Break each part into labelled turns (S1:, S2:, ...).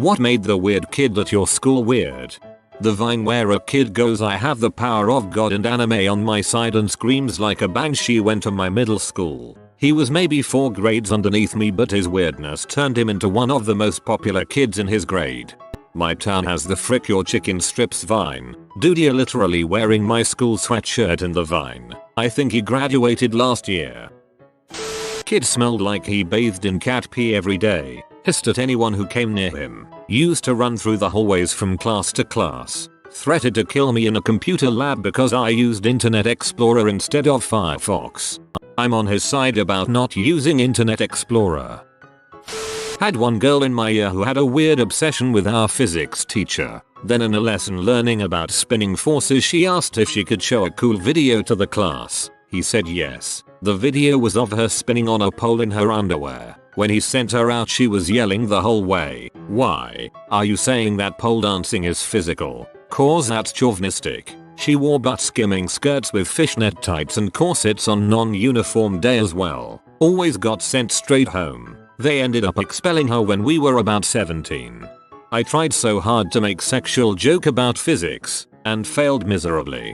S1: What made the weird kid at your school weird? The Vine where a kid goes, "I have the power of God and anime on my side," and screams like a banshee went to my middle school. He was maybe 4 grades underneath me, but his weirdness turned him into one of the most popular kids in his grade. My town has the "frick your chicken strips" Vine. Dude, you're literally wearing my school sweatshirt in the Vine. I think he graduated last year. Kid smelled like he bathed in cat pee every day. Hissed at anyone who came near him. Used to run through the hallways from class to class. Threatened to kill me in a computer lab because I used Internet Explorer instead of Firefox. I'm on his side about not using Internet Explorer. Had one girl in my year who had a weird obsession with our physics teacher. Then in a lesson learning about spinning forces, she asked if she could show a cool video to the class. He said yes. The video was of her spinning on a pole in her underwear. When he sent her out, she was yelling the whole way, "Why are you saying that pole dancing is physical? Cause that's chauvinistic." She wore butt-skimming skirts with fishnet tights and corsets on non-uniform day as well. Always got sent straight home. They ended up expelling her when we were about 17. I tried so hard to make sexual joke about physics and failed miserably.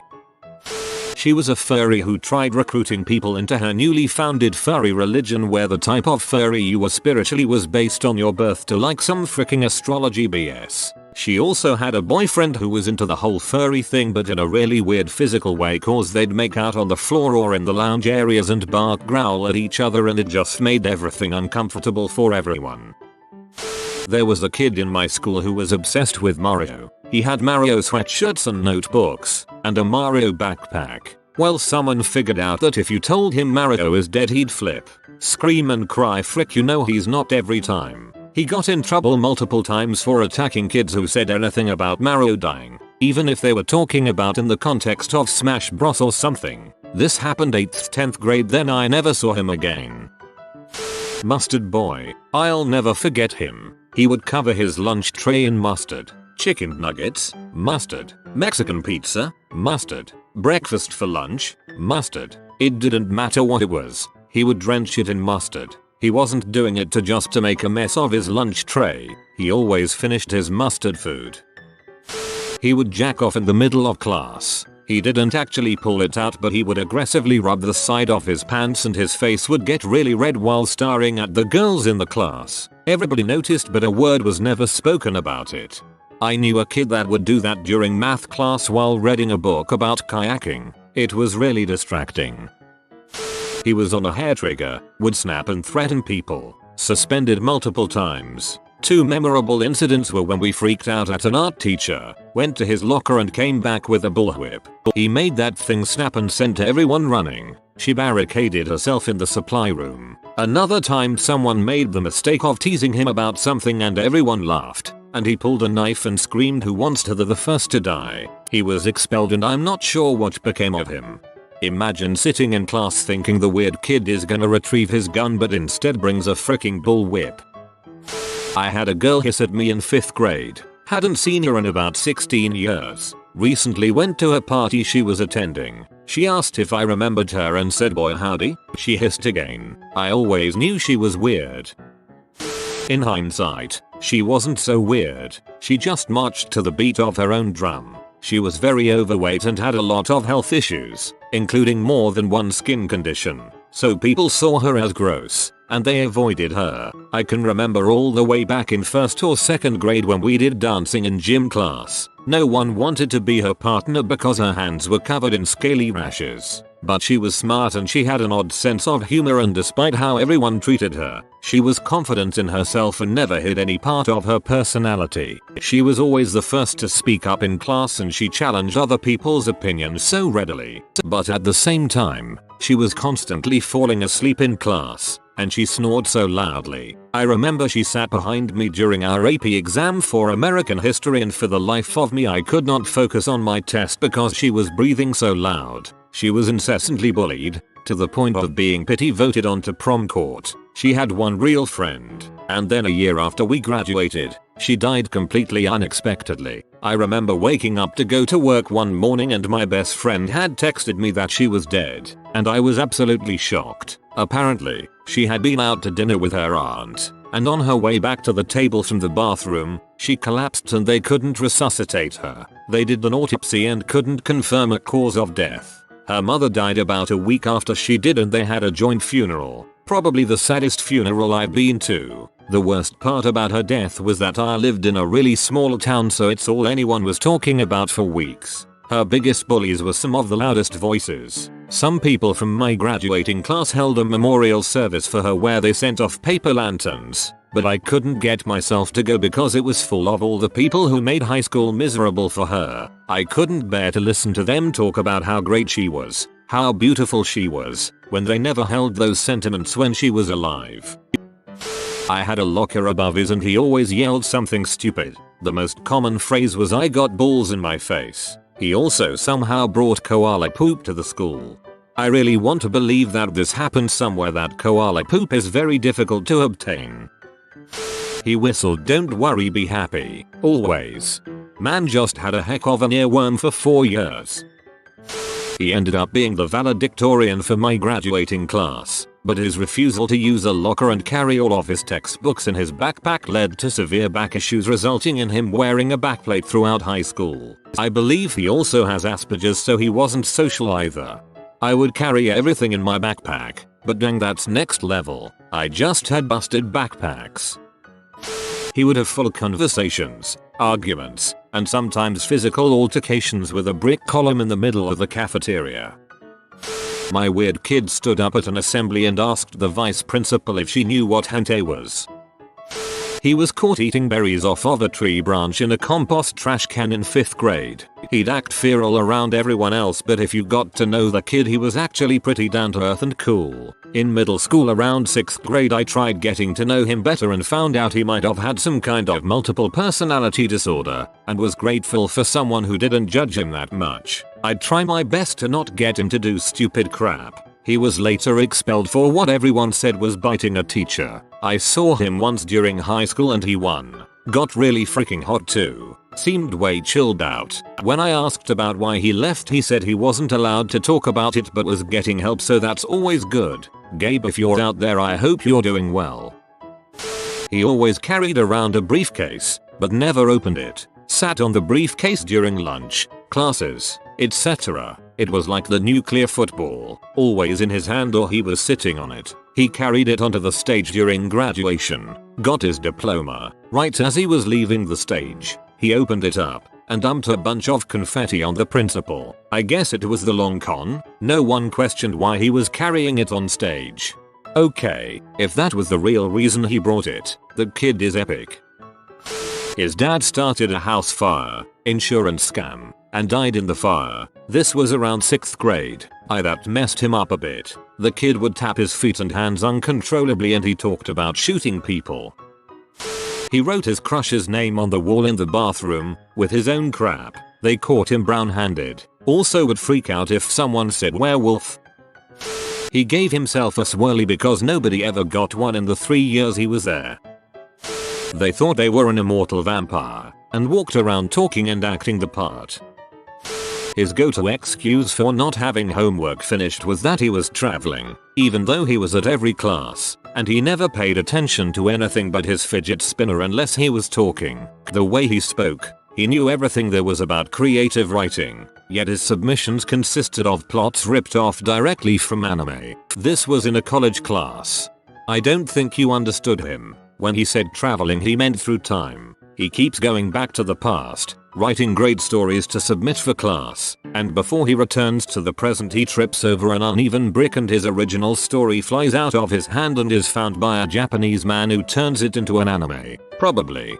S1: She was a furry who tried recruiting people into her newly founded furry religion, where the type of furry you were spiritually was based on your birth to like some freaking astrology BS. She also had a boyfriend who was into the whole furry thing, but in a really weird physical way, cause they'd make out on the floor or in the lounge areas and bark, growl at each other, and it just made everything uncomfortable for everyone. There was a kid in my school who was obsessed with Mario. He had Mario sweatshirts and notebooks, and a Mario backpack. Well, someone figured out that if you told him Mario is dead, he'd flip, scream and cry, "Frick, you know he's not," every time. He got in trouble multiple times for attacking kids who said anything about Mario dying, even if they were talking about in the context of Smash Bros or something. This happened 8th, 10th grade, then I never saw him again. Mustard boy. I'll never forget him. He would cover his lunch tray in mustard. Chicken nuggets, mustard. Mexican pizza, mustard. Breakfast for lunch, mustard. It didn't matter what it was. He would drench it in mustard. He wasn't doing it to make a mess of his lunch tray. He always finished his mustard food. He would jack off in the middle of class. He didn't actually pull it out, but he would aggressively rub the side of his pants and his face would get really red while staring at the girls in the class. Everybody noticed, but a word was never spoken about it. I knew a kid that would do that during math class while reading a book about kayaking. It was really distracting. He was on a hair trigger, would snap and threaten people. Suspended multiple times. 2 memorable incidents were when we freaked out at an art teacher, went to his locker and came back with a bullwhip. He made that thing snap and sent everyone running. She barricaded herself in the supply room. Another time someone made the mistake of teasing him about something and everyone laughed, and he pulled a knife and screamed, "Who wants to be the first to die?" He was expelled and I'm not sure what became of him. Imagine sitting in class thinking the weird kid is gonna retrieve his gun but instead brings a freaking bullwhip. I had a girl hiss at me in 5th grade. Hadn't seen her in about 16 years. Recently went to a party she was attending. She asked if I remembered her and said, "Boy howdy." She hissed again. I always knew she was weird. In hindsight, she wasn't so weird. She just marched to the beat of her own drum. She was very overweight and had a lot of health issues, including more than one skin condition. So people saw her as gross, and they avoided her. I can remember all the way back in 1st or 2nd grade when we did dancing in gym class. No one wanted to be her partner because her hands were covered in scaly rashes. But she was smart and she had an odd sense of humor, and despite how everyone treated her, she was confident in herself and never hid any part of her personality. She was always the first to speak up in class and she challenged other people's opinions so readily. But at the same time, she was constantly falling asleep in class, and she snored so loudly. I remember she sat behind me during our AP exam for American history, and for the life of me I could not focus on my test because she was breathing so loud. She was incessantly bullied, to the point of being pity voted onto prom court. She had one real friend, and then a year after we graduated, she died completely unexpectedly. I remember waking up to go to work one morning and my best friend had texted me that she was dead, and I was absolutely shocked. Apparently, she had been out to dinner with her aunt, and on her way back to the table from the bathroom, She collapsed and they couldn't resuscitate her. They did an autopsy and couldn't confirm a cause of death. Her mother died about a week after she did and they had a joint funeral. Probably the saddest funeral I've been to. The worst part about her death was that I lived in a really small town, so it's all anyone was talking about for weeks. Her biggest bullies were some of the loudest voices. Some people from my graduating class held a memorial service for her where they sent off paper lanterns, but I couldn't get myself to go because it was full of all the people who made high school miserable for her. I couldn't bear to listen to them talk about how great she was, how beautiful she was, when they never held those sentiments when she was alive. I had a locker above his and he always yelled something stupid. The most common phrase was "I got balls in my face." He also somehow brought koala poop to the school. I really want to believe that this happened somewhere that koala poop is very difficult to obtain. He whistled "Don't worry, be happy, always." Man just had a heck of an earworm for 4 years. He ended up being the valedictorian for my graduating class, but his refusal to use a locker and carry all of his textbooks in his backpack led to severe back issues, resulting in him wearing a backplate throughout high school. I believe he also has Asperger's, so he wasn't social either. I would carry everything in my backpack, but dang, that's next level. I just had busted backpacks. He would have full conversations, arguments, and sometimes physical altercations with a brick column in the middle of the cafeteria. My weird kid stood up at an assembly and asked the vice principal if she knew what hente was. He was caught eating berries off of a tree branch in a compost trash can in 5th grade. He'd act feral around everyone else, but if you got to know the kid, he was actually pretty down to earth and cool. In middle school around 6th grade I tried getting to know him better and found out he might have had some kind of multiple personality disorder, and was grateful for someone who didn't judge him that much. I'd try my best to not get him to do stupid crap. He was later expelled for what everyone said was biting a teacher. I saw him once during high school and he won. Got really freaking hot too. Seemed way chilled out. When I asked about why he left, he said he wasn't allowed to talk about it but was getting help, so that's always good. Gabe, if you're out there, I hope you're doing well. He always carried around a briefcase, but never opened it. Sat on the briefcase during lunch, classes, etc. It was like the nuclear football, always in his hand or he was sitting on it. He carried it onto the stage during graduation, got his diploma. Right as he was leaving the stage, he opened it up and dumped a bunch of confetti on the principal. I guess it was the long con. No one questioned why he was carrying it on stage. Okay, if that was the real reason he brought it, the kid is epic. His dad started a house fire, insurance scam, and died in the fire. This was around 6th grade. That messed him up a bit. The kid would tap his feet and hands uncontrollably and he talked about shooting people. He wrote his crush's name on the wall in the bathroom with his own crap. They caught him brown-handed. Also would freak out if someone said werewolf. He gave himself a swirly because nobody ever got one in the 3 years he was there. They thought they were an immortal vampire and walked around talking and acting the part. His go-to excuse for not having homework finished was that he was traveling, even though he was at every class, and he never paid attention to anything but his fidget spinner unless he was talking. The way he spoke, he knew everything there was about creative writing, yet his submissions consisted of plots ripped off directly from anime. This was in a college class. I don't think you understood him. When he said traveling, he meant through time. He keeps going back to the past, writing great stories to submit for class, and before he returns to the present he trips over an uneven brick and his original story flies out of his hand and is found by a Japanese man who turns it into an anime. Probably.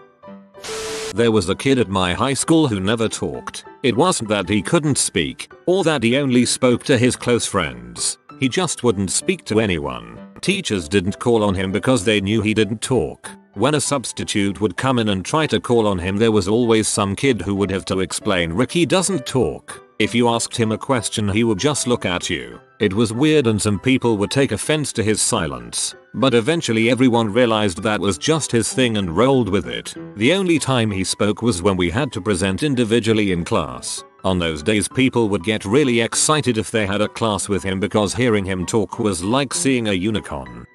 S1: There was a kid at my high school who never talked. It wasn't that he couldn't speak, or that he only spoke to his close friends. He just wouldn't speak to anyone. Teachers didn't call on him because they knew he didn't talk. When a substitute would come in and try to call on him, there was always some kid who would have to explain, "Ricky doesn't talk." If you asked him a question, he would just look at you. It was weird and some people would take offense to his silence, but eventually everyone realized that was just his thing and rolled with it. The only time he spoke was when we had to present individually in class. On those days people would get really excited if they had a class with him because hearing him talk was like seeing a unicorn.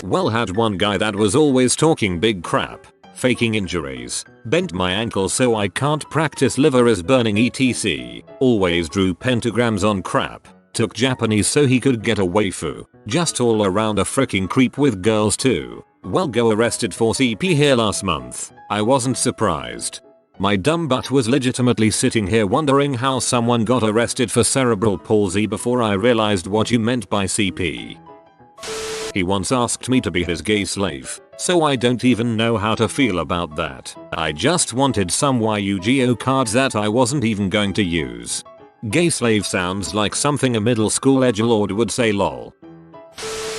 S1: Well, had one guy that was always talking big crap. faking injuries, bent my ankle so I can't practice, liver is burning etc. Always drew pentagrams on crap, took Japanese so he could get a waifu, just all around a freaking creep with girls too. Well, go arrested for CP here last month. I wasn't surprised. My dumb butt was legitimately sitting here wondering how someone got arrested for cerebral palsy before I realized what you meant by CP. He once asked me to be his gay slave, so I don't even know how to feel about that. I just wanted some Yu-Gi-Oh cards that I wasn't even going to use. Gay slave sounds like something a middle school edgelord would say, lol.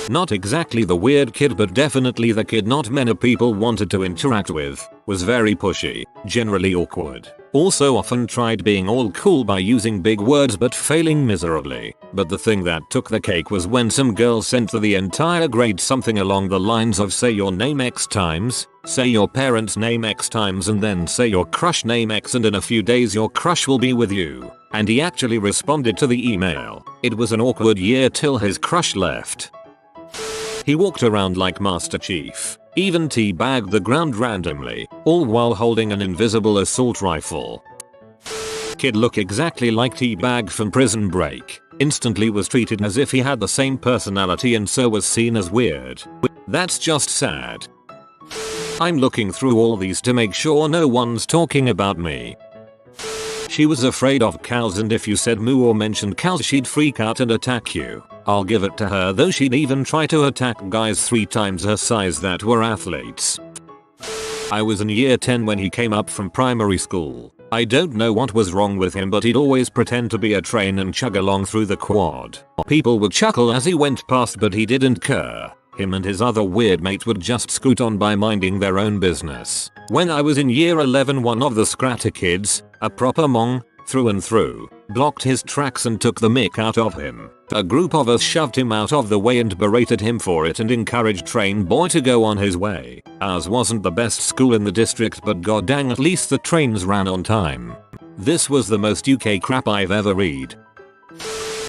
S1: Not exactly the weird kid, but definitely the kid not many people wanted to interact with. Was very pushy, generally awkward. Also often tried being all cool by using big words but failing miserably. But the thing that took the cake was when some girl sent to the entire grade something along the lines of say your name X times, say your parents' name X times, and then say your crush name X, and in a few days your crush will be with you. And he actually responded to the email. It was an awkward year till his crush left. He walked around like Master Chief, even teabagged the ground randomly, all while holding an invisible assault rifle. Kid look exactly like Teabag from Prison Break. Instantly was treated as if he had the same personality and so was seen as weird. That's just sad. I'm looking through all these to make sure no one's talking about me. She was afraid of cows, and if you said moo or mentioned cows she'd freak out and attack you. I'll give it to her though, she'd even try to attack guys 3 times her size that were athletes. I was in year 10 when he came up from primary school. I don't know what was wrong with him, but he'd always pretend to be a train and chug along through the quad. People would chuckle as he went past, but he didn't care. Him and his other weird mate would just scoot on by minding their own business. When I was in year 11, one of the Scratter kids, a proper mong, through and through, blocked his tracks and took the mick out of him. A group of us shoved him out of the way and berated him for it and encouraged Train Boy to go on his way. Ours wasn't the best school in the district, but god dang, at least the trains ran on time. This was the most UK crap I've ever read.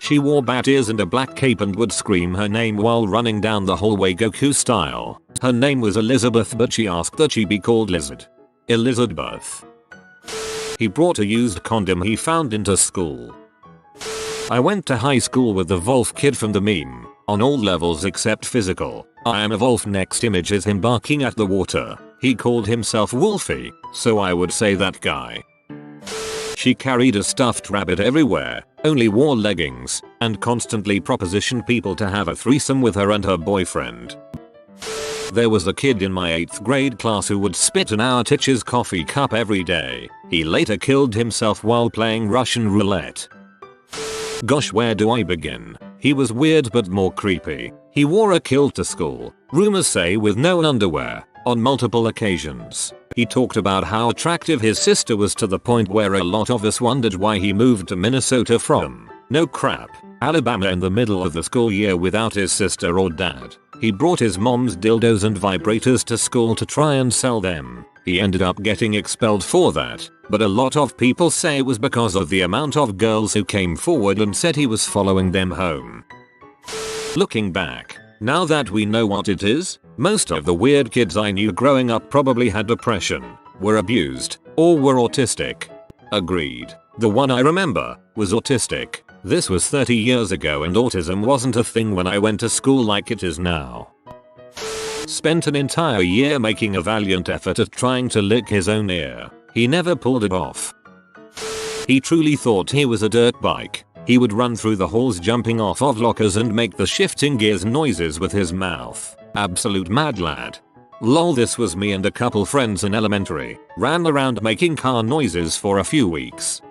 S1: She wore bat ears and a black cape and would scream her name while running down the hallway Goku style. Her name was Elizabeth, but she asked that she be called Lizard. Elizabeth. He brought a used condom he found into school. I went to high school with the Wolf kid from the meme, on all levels except physical. I am a wolf. Next image is him barking at the water. He called himself Wolfie, so I would say that guy. She carried a stuffed rabbit everywhere, only wore leggings, and constantly propositioned people to have a threesome with her and her boyfriend. There was a kid in my 8th grade class who would spit in our teacher's coffee cup every day. He later killed himself while playing Russian roulette. Gosh, where do I begin? He was weird but more creepy. He wore a kilt to school, rumors say with no underwear, on multiple occasions. He talked about how attractive his sister was to the point where a lot of us wondered why he moved to Minnesota from, no crap, Alabama in the middle of the school year without his sister or dad. He brought his mom's dildos and vibrators to school to try and sell them. He ended up getting expelled for that, but a lot of people say it was because of the amount of girls who came forward and said he was following them home. Looking back, now that we know what it is, most of the weird kids I knew growing up probably had depression, were abused, or were autistic. Agreed. The one I remember was autistic. This was 30 years ago and autism wasn't a thing when I went to school like it is now. Spent an entire year making a valiant effort at trying to lick his own ear. He never pulled it off. He truly thought he was a dirt bike. He would run through the halls jumping off of lockers and make the shifting gears noises with his mouth. Absolute mad lad. Lol, this was me and a couple friends in elementary. Ran around making car noises for a few weeks.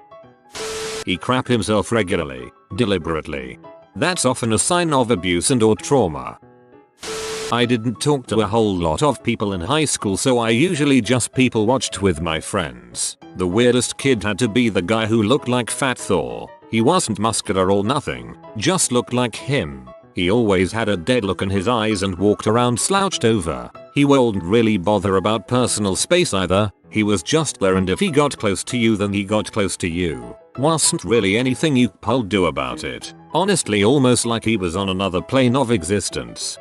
S1: He crap himself regularly, deliberately. That's often a sign of abuse and or trauma. I didn't talk to a whole lot of people in high school, so I usually just people watched with my friends. The weirdest kid had to be the guy who looked like Fat Thor. He wasn't muscular or nothing, just looked like him. He always had a dead look in his eyes and walked around slouched over. He wouldn't really bother about personal space either. He was just there, and if he got close to you then he got close to you. Wasn't really anything you could do about it. Honestly, almost like he was on another plane of existence.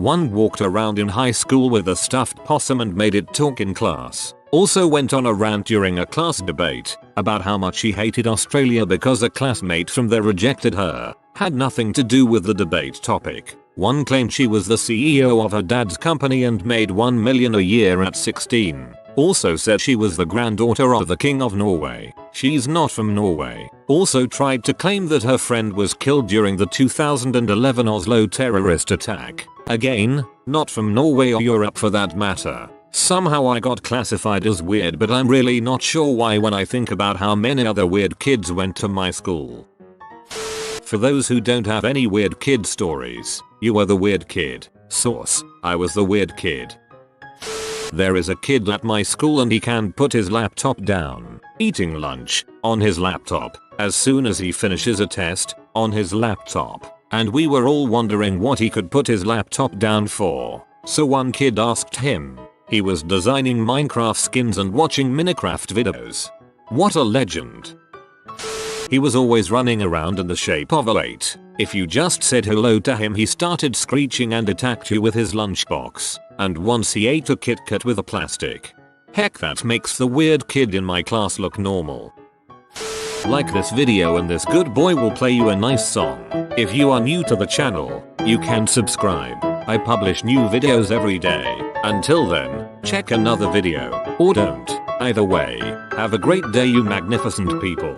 S1: One walked around in high school with a stuffed possum and made it talk in class. Also went on a rant during a class debate about how much she hated Australia because a classmate from there rejected her. Had nothing to do with the debate topic. One claimed she was the CEO of her dad's company and made 1 million a year at 16. Also said she was the granddaughter of the King of Norway. She's not from Norway. Also tried to claim that her friend was killed during the 2011 Oslo terrorist attack. Again, not from Norway or Europe for that matter. Somehow I got classified as weird, but I'm really not sure why when I think about how many other weird kids went to my school. For those who don't have any weird kid stories, you were the weird kid. Source: I was the weird kid. There is a kid at my school and he can put his laptop down, eating lunch, on his laptop, as soon as he finishes a test, on his laptop. And we were all wondering what he could put his laptop down for. So one kid asked him. He was designing Minecraft skins and watching Minecraft videos. What a legend. He was always running around in the shape of a 8. If you just said hello to him he started screeching and attacked you with his lunchbox. And once he ate a Kit Kat with a plastic. Heck, that makes the weird kid in my class look normal. Like this video and this good boy will play you a nice song. If you are new to the channel, you can subscribe. I publish new videos every day. Until then, check another video, or don't. Either way, have a great day you magnificent people.